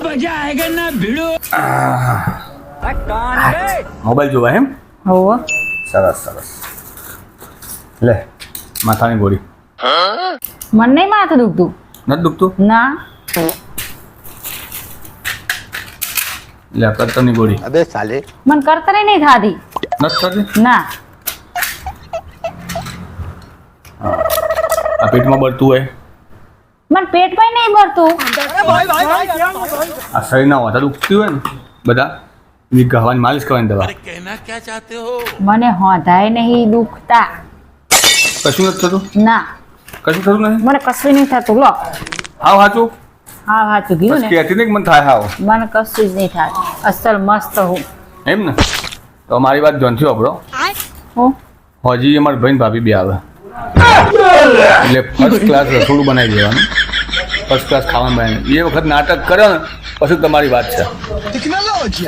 मजा आएगा ना भिड़ो। મોબાઈલ જોવા એમ? હોવો સરસ સરસ. લે માથાની ગોળી. મને નહીં માથું દુખતું. નથી દુખતું? ના લે કતરની ગોળી. अबे साले મને કરતરી નહીં થાતી. નથી થતી? ના આ પેટમાં બળતું હોય? મને પેટમાં નહીં ભરતું. આ શરીરના વાતા દુખતી હોય ને બધા એની ગહવાની માલિશ કરવાની દવા. कहना क्या चाहते हो? મને હોંધાય નહીં દુખતા. કશું નથી થતું? ના કશું થતું નહીં? મને કશું નહીં થતું. લો હાવ સાચું? હા સાચું કીધું બસ ને. કહેતી નહીં કે મને થાય હાવ. મને કશું જ નહીં થાય. અસલ મસ્ત હું. એમ ને? તો મારી વાત ધ્યાનથી વાપરો. હું હજી અમારા ભાઈ ને ભાભી બી આવે એટલે ફર્સ્ટ ક્લાસ રસોડું બનાવી દેવાનું. ફર્સ્ટ ક્લાસ ખાવાનું બનાવી. એ વખત નાટક કરે ને પછી તમારી વાત છે. टेक्नोलॉजी